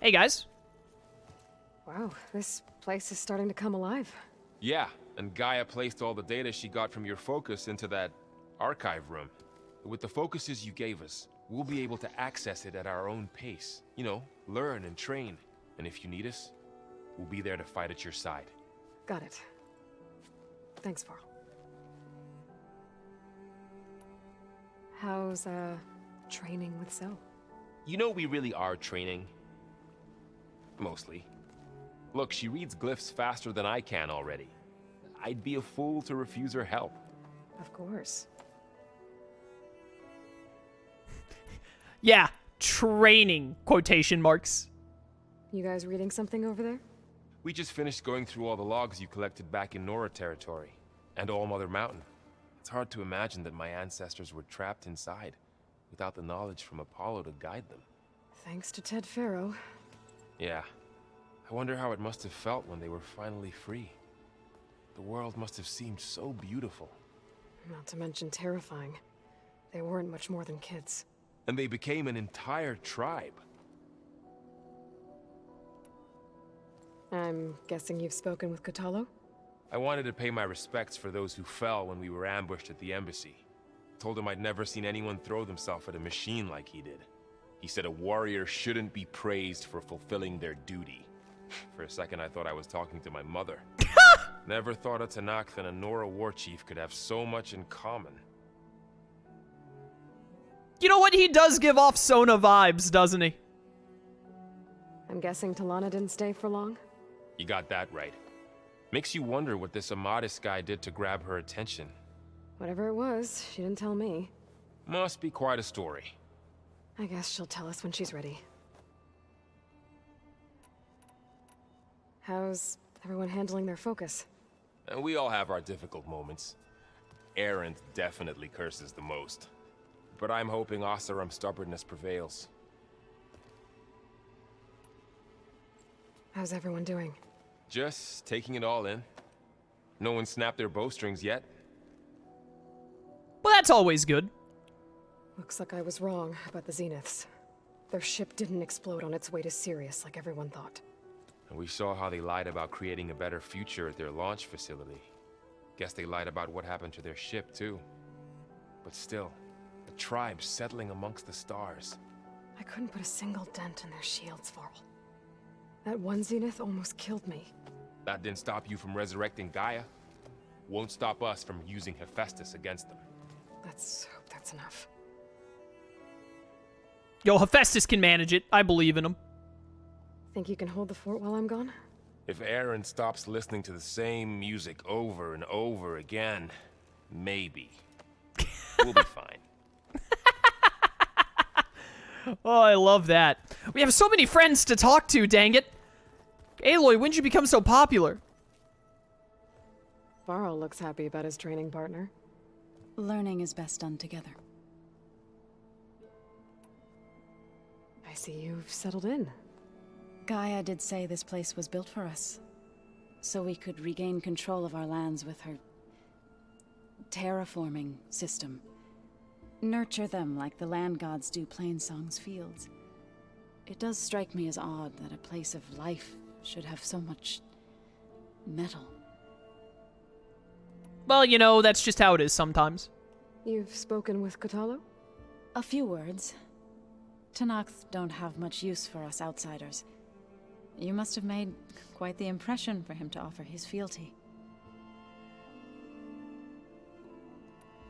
Hey, guys. Wow, this place is starting to come alive. Yeah, and Gaia placed all the data she got from your focus into that archive room. With the focuses you gave us, we'll be able to access it at our own pace. You know, learn and train. And if you need us, we'll be there to fight at your side. Got it. Thanks, Varl. How's, training with Zoe? You know we really are training. Mostly. Look, she reads glyphs faster than I can already. I'd be a fool to refuse her help. Of course. Yeah, training, quotation marks. You guys reading something over there? We just finished going through all the logs you collected back in Nora territory, and All Mother Mountain. It's hard to imagine that my ancestors were trapped inside, without the knowledge from Apollo to guide them. Thanks to Ted Faro. Yeah. I wonder how it must have felt when they were finally free. The world must have seemed so beautiful. Not to mention terrifying. They weren't much more than kids. And they became an entire tribe. I'm guessing you've spoken with Kotallo? I wanted to pay my respects for those who fell when we were ambushed at the embassy. Told him I'd never seen anyone throw themselves at a machine like he did. He said a warrior shouldn't be praised for fulfilling their duty. For a second I thought I was talking to my mother. Never thought a Tanakh and a Nora war chief could have so much in common. You know what? He does give off Sona vibes, doesn't he? I'm guessing Talana didn't stay for long? You got that right. Makes you wonder what this Amadis guy did to grab her attention. Whatever it was, she didn't tell me. Must be quite a story. I guess she'll tell us when she's ready. How's everyone handling their focus? And we all have our difficult moments. Erend definitely curses the most. But I'm hoping Oseram's stubbornness prevails. How's everyone doing? Just taking it all in. No one snapped their bowstrings yet. Well, that's always good. Looks like I was wrong about the Zeniths. Their ship didn't explode on its way to Sirius like everyone thought. And we saw how they lied about creating a better future at their launch facility. Guess they lied about what happened to their ship, too. But still, a tribe settling amongst the stars. I couldn't put a single dent in their shields, Varl. That one Zenith almost killed me. That didn't stop you from resurrecting Gaia. Won't stop us from using Hephaestus against them. Let's hope that's enough. Yo, Hephaestus can manage it. I believe in him. Think you can hold the fort while I'm gone? If Erend stops listening to the same music over and over again, maybe. We'll be fine. Oh, I love that. We have so many friends to talk to, dang it. Aloy, when'd you become so popular? Varl looks happy about his training partner. Learning is best done together. I see you've settled in. Gaia did say this place was built for us, so we could regain control of our lands with her terraforming system. Nurture them like the land gods do Plainsong's fields. It does strike me as odd that a place of life should have so much metal. Well, you know, that's just how it is sometimes. You've spoken with Kotallo? A few words. Tanakh don't have much use for us outsiders. You must have made quite the impression for him to offer his fealty.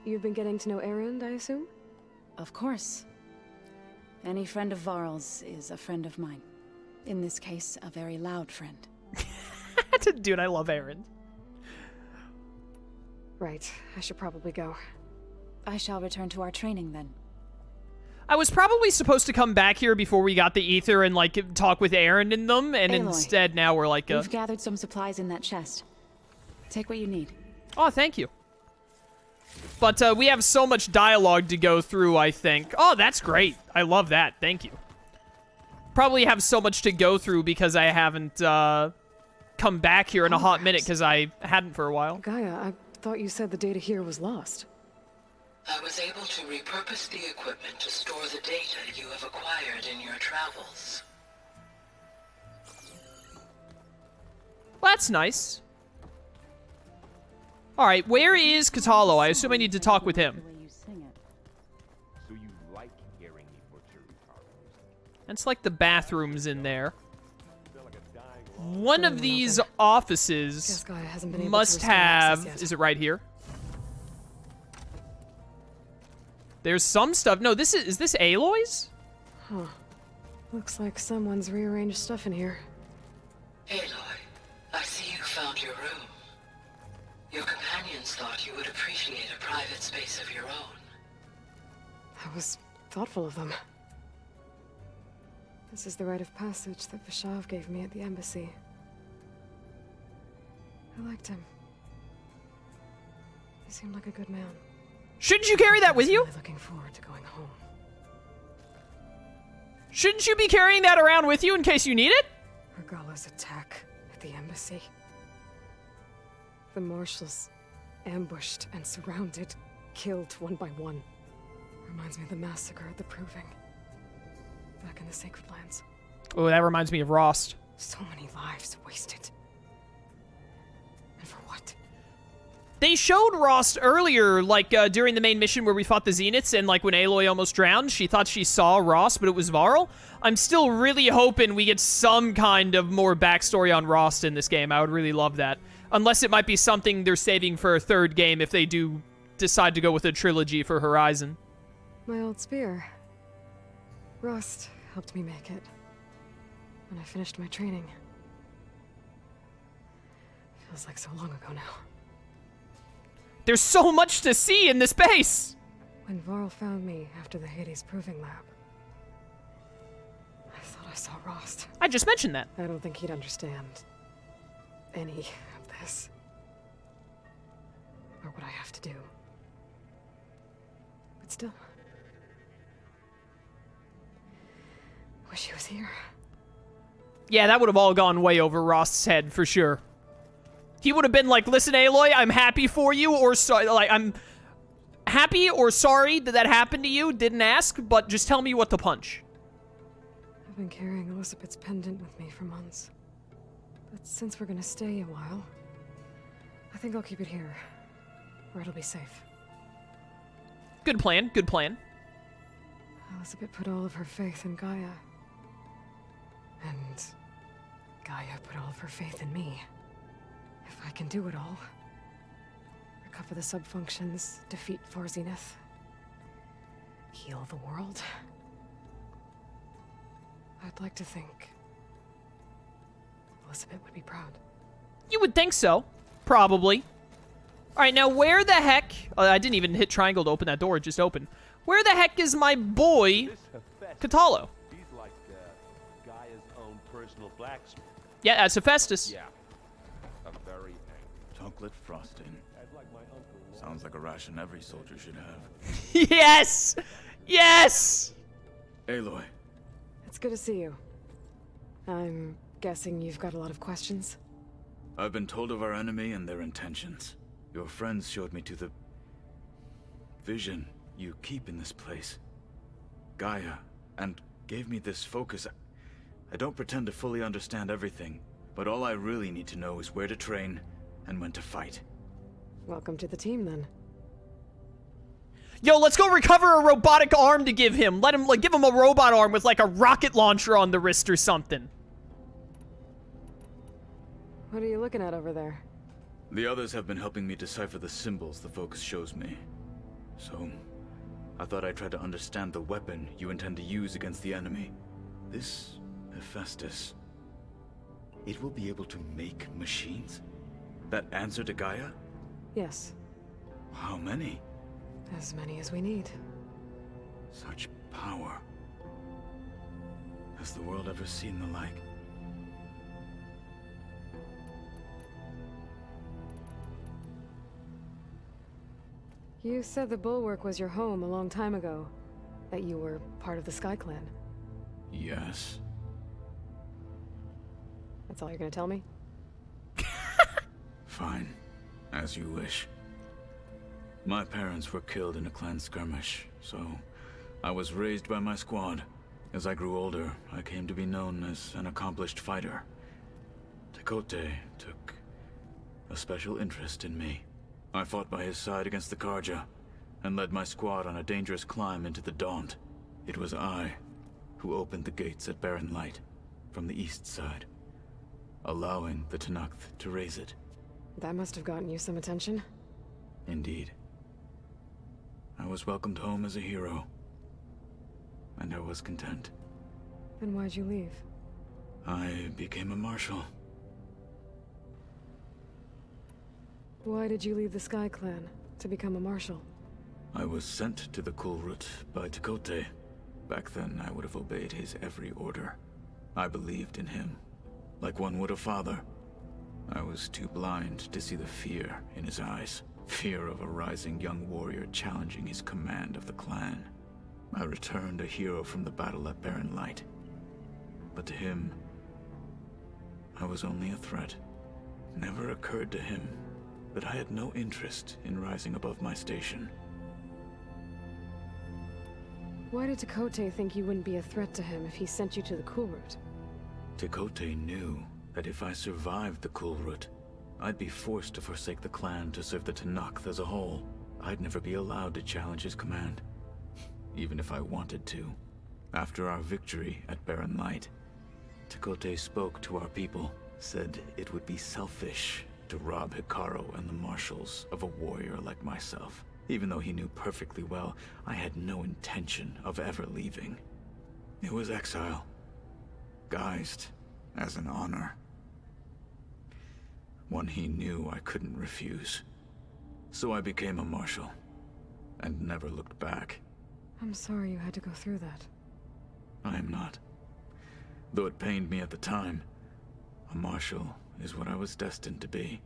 You've been getting to know Erend, I assume? Of course. Any friend of Varl's is a friend of mine. In this case, a very loud friend. Dude, I love Erend. Right, I should probably go. I shall return to our training then. I was probably supposed to come back here before we got the ether and, like, talk with Erend and them, and Aloy, instead now we're like, we've gathered some supplies in that chest. Take what you need. Oh, thank you. But we have so much dialogue to go through, I think. Oh, that's great. I love that. Thank you. Probably have so much to go through because I haven't come back here in a hot minute because I hadn't for a while. Gaia, I thought you said the data here was lost. I was able to repurpose the equipment to store the data you have acquired in your travels. Well, that's nice. Alright, where is Kotallo? I assume I need to talk with him. The way you sing it. So you like hearing me butcher guitar music? That's like the bathrooms in there. One of these offices Guess Gaia hasn't been able must to restore access have... yet. Is it right here? There's some stuff. No, this is this Aloy's? Huh. Looks like someone's rearranged stuff in here. Aloy, I see you found your room. Your companions thought you would appreciate a private space of your own. That was thoughtful of them. This is the rite of passage that Vishav gave me at the embassy. I liked him. He seemed like a good man. Shouldn't you carry that with I you? was really looking forward to going home. Shouldn't you be carrying that around with you in case you need it? Regala's attack at the embassy. The marshals ambushed and surrounded, killed one by one. Reminds me of the massacre at the Proving. Back in the Sacred Lands. Oh, that reminds me of Rost. So many lives wasted. And for what? They showed Rost earlier, like, during the main mission where we fought the Zeniths, and, like, when Aloy almost drowned, she thought she saw Rost, but it was Varl. I'm still really hoping we get some kind of more backstory on Rost in this game. I would really love that. Unless it might be something they're saving for a third game if they do decide to go with a trilogy for Horizon. My old spear. Rust helped me make it. When I finished my training. Feels like so long ago now. There's so much to see in this base! When Varl found me after the Hades Proving Lab, I thought I saw Rost. I just mentioned that. I don't think he'd understand any of this. Or what I have to do. But still. Wish he was here. Yeah, that would have all gone way over Rost's head, for sure. He would have been like, listen, Aloy, I'm happy for you, or like, I'm happy or sorry that that happened to you, didn't ask, but just tell me what to punch. I've been carrying Elizabeth's pendant with me for months. But since we're gonna stay a while, I think I'll keep it here, where it'll be safe. Good plan, good plan. Elizabeth put all of her faith in Gaia. And Gaia put all of her faith in me. If I can do it all, recover the subfunctions, defeat Far Zenith, heal the world, I'd like to think Elizabeth would be proud. You would think so. Probably. Alright, now where the heck... I didn't even hit triangle to open that door, it just opened. Where the heck is my boy, Kotallo? He's like Gaia's own personal blacksmith. Yeah, that's Hephaestus. Yeah. A very Chocolate frosting. Sounds like a ration every soldier should have. Yes! Yes! Aloy, It's good to see you. I'm guessing you've got a lot of questions? I've been told of our enemy and their intentions. Your friends showed me to the vision you keep in this place, Gaia, and gave me this focus. I don't pretend to fully understand everything, but all I really need to know is where to train and when to fight. Welcome to the team, then. Yo, let's go recover a robotic arm to give him. Let him, like, give him a robot arm with, like, a rocket launcher on the wrist or something. What are you looking at over there? The others have been helping me decipher the symbols the focus shows me. So, I thought I'd try to understand the weapon you intend to use against the enemy. This Hephaestus, it will be able to make machines that answer to Gaia? Yes, How many? as many as we need. Such power. Has the world ever seen the like? You said the Bulwark was your home a long time ago. That you were part of the Sky Clan. Yes. That's all you're gonna tell me? Fine. As you wish. My parents were killed in a clan skirmish, so I was raised by my squad. As I grew older, I came to be known as an accomplished fighter. Tekote took a special interest in me. I fought by his side against the Karja, and led my squad on a dangerous climb into the Daunt. It was I who opened the gates at Barren Light from the east side, allowing the Tenakth to raise it. That must have gotten you some attention. Indeed. I was welcomed home as a hero, and I was content. Then why'd you leave? I became a marshal. Why did you leave the Sky Clan to become a marshal? I was sent to the Kulrut by Tekote. Back then, I would have obeyed his every order. I believed in him, like one would a father. I was too blind to see the fear in his eyes. Fear of a rising young warrior challenging his command of the clan. I returned a hero from the battle at Barren Light. But to him, I was only a threat. Never occurred to him that I had no interest in rising above my station. Why did Tekote think you wouldn't be a threat to him if he sent you to the Kulrut? Tekote knew that if I survived the Kulrut, I'd be forced to forsake the clan to serve the Tenakth as a whole. I'd never be allowed to challenge his command, even if I wanted to. After our victory at Barren Light, Tekote spoke to our people, said it would be selfish to rob Hikaru and the marshals of a warrior like myself. Even though he knew perfectly well I had no intention of ever leaving. It was exile, guised as an honor. One he knew I couldn't refuse. So I became a marshal, and never looked back. I'm sorry you had to go through that. I am not. Though it pained me at the time, a marshal is what I was destined to be.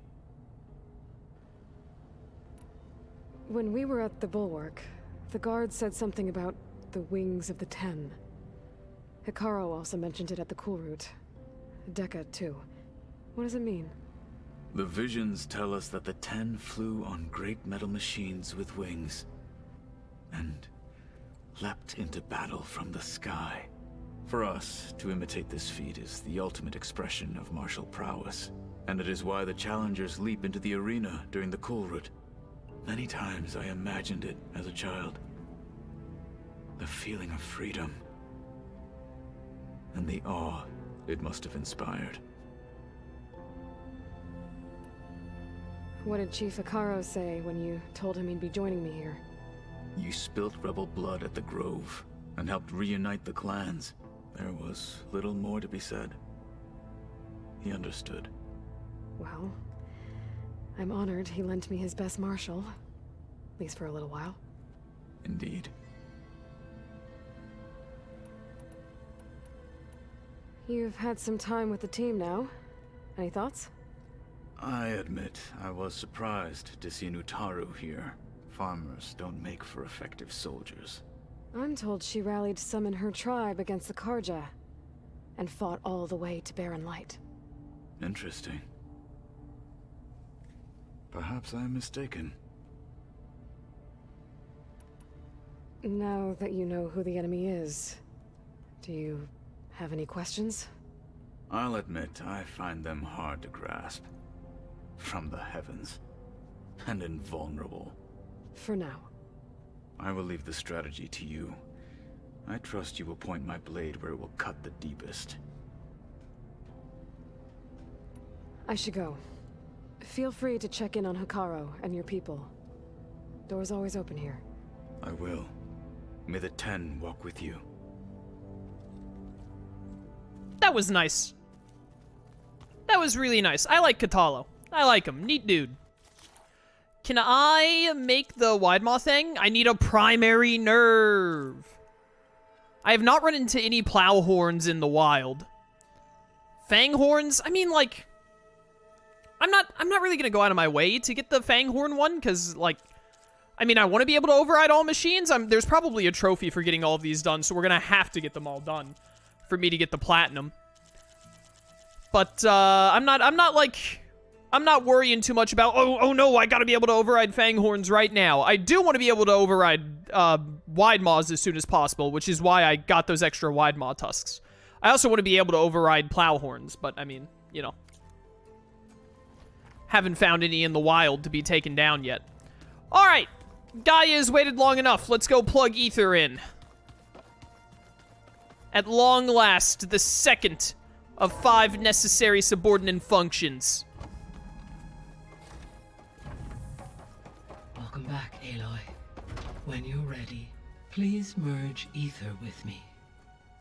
When we were at the Bulwark, the guard said something about the Wings of the Ten. Hikaru also mentioned it at the Kulrut. Dekka, too. What does it mean? The visions tell us that the Ten flew on great metal machines with wings, and leapt into battle from the sky. For us, to imitate this feat is the ultimate expression of martial prowess, and it is why the challengers leap into the arena during the Kulrut. Many times I imagined it as a child. The feeling of freedom, and the awe it must have inspired. What did Chief Hikaru say when you told him he'd be joining me here? You spilt rebel blood at the Grove, and helped reunite the clans. There was little more to be said. He understood. Well, I'm honored he lent me his best marshal. At least for a little while. Indeed. You've had some time with the team now. Any thoughts? I admit I was surprised to see Nutaru here. Farmers don't make for effective soldiers. I'm told she rallied some in her tribe against the Karja, and fought all the way to Barren Light. Interesting. Perhaps I'm mistaken. Now that you know who the enemy is, do you have any questions? I'll admit I find them hard to grasp. From the heavens. And invulnerable. For now. I will leave the strategy to you. I trust you will point my blade where it will cut the deepest. I should go. Feel free to check in on Hikaru and your people. Door's always open here. I will. May the Ten walk with you. That was nice. That was really nice. I like Kotallo. I like him. Neat dude. Can I make the Widemaw thing? I need a primary nerve. I have not run into any plow horns in the wild. Fang horns? I mean, like, I'm not really gonna go out of my way to get the Fang horn one, because, like, I mean, I want to be able to override all machines. There's probably a trophy for getting all of these done, so we're gonna have to get them all done for me to get the platinum. But I'm not worrying too much about, oh no, I gotta be able to override Fang horns right now. I do want to be able to override Widemaws as soon as possible, which is why I got those extra Widemaw tusks. I also want to be able to override plow horns, but I mean, you know, Haven't found any in the wild to be taken down yet. All right, Gaia's waited long enough. Let's go plug Ether in. At long last, the second of 5 necessary subordinate functions. Welcome back, Aloy. When you're ready, please merge Ether with me.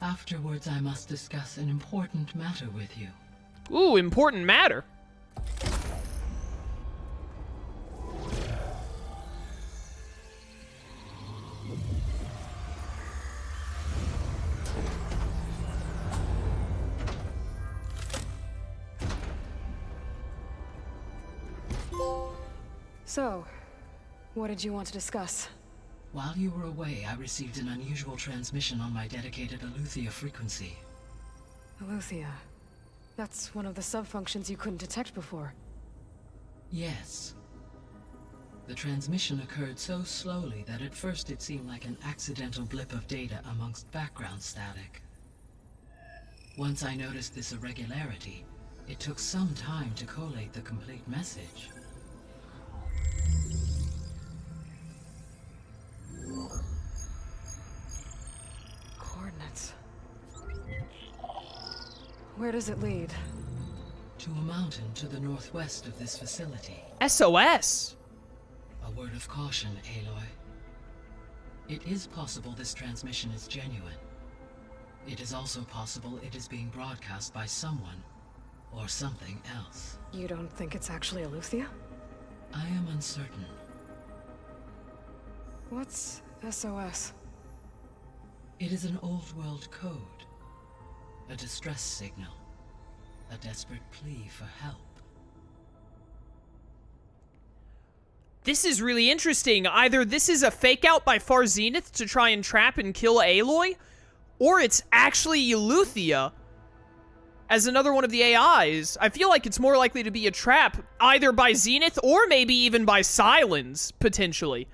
Afterwards, I must discuss an important matter with you. Ooh, important matter. So, what did you want to discuss? While you were away, I received an unusual transmission on my dedicated Eleuthia frequency. Eleuthia. That's one of the sub-functions you couldn't detect before. Yes. The transmission occurred so slowly that at first it seemed like an accidental blip of data amongst background static. Once I noticed this irregularity, it took some time to collate the complete message. Coordinates. Where does it lead? To a mountain to the northwest of this facility. SOS. A word of caution, Aloy. It is possible this transmission is genuine. It is also possible it is being broadcast by someone or something else. You don't think it's actually Eleuthia? I am uncertain. What's SOS? It is an old world code. A distress signal. A desperate plea for help. This is really interesting. Either this is a fake out by Far Zenith to try and trap and kill Aloy, or it's actually Eleuthia as another one of the AIs. I feel like it's more likely to be a trap, either by Zenith or maybe even by Silence, potentially.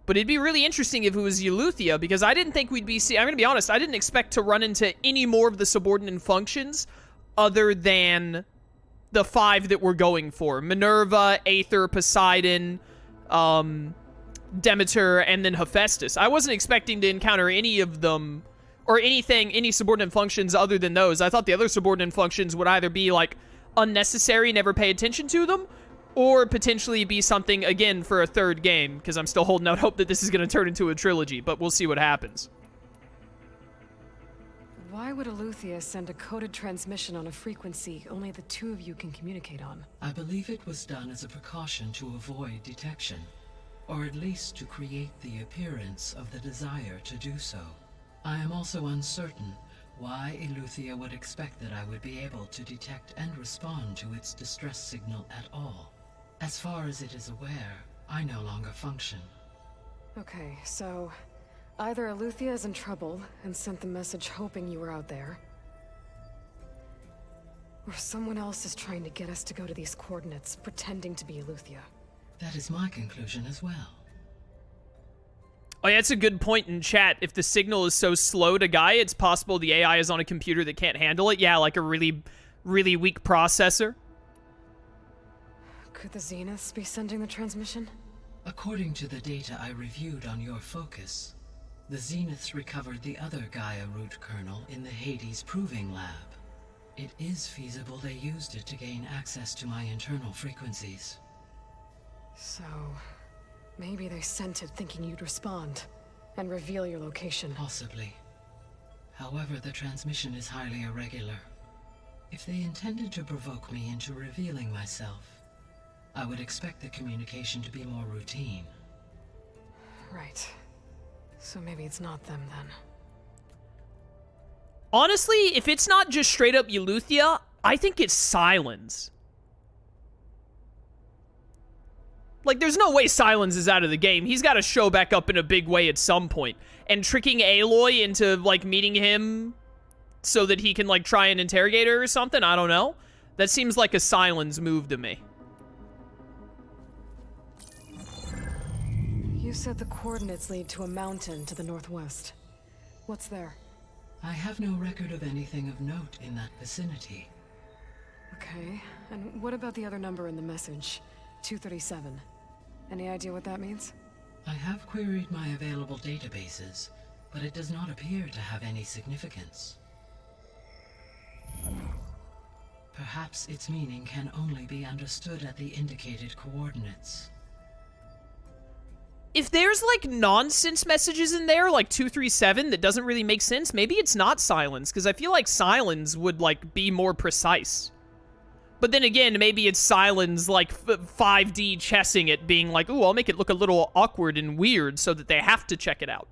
But it'd be really interesting if it was Eleuthia, because I didn't think we'd be I'm gonna be honest, I didn't expect to run into any more of the subordinate functions other than the 5 that we're going for. Minerva, Aether, Poseidon, Demeter, and then Hephaestus. I wasn't expecting to encounter any of them, or any subordinate functions other than those. I thought the other subordinate functions would either be, like, unnecessary, never pay attention to them, or potentially be something, again, for a 3rd game, because I'm still holding out hope that this is going to turn into a trilogy, but we'll see what happens. Why would Eleuthia send a coded transmission on a frequency only the 2 of you can communicate on? I believe it was done as a precaution to avoid detection, or at least to create the appearance of the desire to do so. I am also uncertain why Eleuthia would expect that I would be able to detect and respond to its distress signal at all. As far as it is aware, I no longer function. Okay, so either Eleuthia is in trouble and sent the message hoping you were out there, or someone else is trying to get us to go to these coordinates, pretending to be Eleuthia. That is my conclusion as well. Oh yeah, that's a good point in chat. If the signal is so slow to Gaia, it's possible the AI is on a computer that can't handle it. Yeah, like a really, really weak processor. Could the Zeniths be sending the transmission? According to the data I reviewed on your focus, the Zeniths recovered the other Gaia root kernel in the Hades Proving Lab. It is feasible they used it to gain access to my internal frequencies. So, maybe they sent it thinking you'd respond and reveal your location. Possibly. However, the transmission is highly irregular. If they intended to provoke me into revealing myself, I would expect the communication to be more routine. Right. So maybe it's not them then. Honestly, if it's not just straight up Eleuthia, I think it's Silence. Like, there's no way Silence is out of the game. He's got to show back up in a big way at some point. And tricking Aloy into, like, meeting him so that he can, like, try and interrogate her or something, I don't know. That seems like a Silence move to me. You said the coordinates lead to a mountain to the northwest. What's there? I have no record of anything of note in that vicinity. Okay, and what about the other number in the message? 237. Any idea what that means? I have queried my available databases, but it does not appear to have any significance. Perhaps its meaning can only be understood at the indicated coordinates. If there's, like, nonsense messages in there, like 237, that doesn't really make sense, maybe it's not Silence, because I feel like Silence would, like, be more precise. But then again, maybe it's Silence, like, 5D chessing it, being like, ooh, I'll make it look a little awkward and weird so that they have to check it out.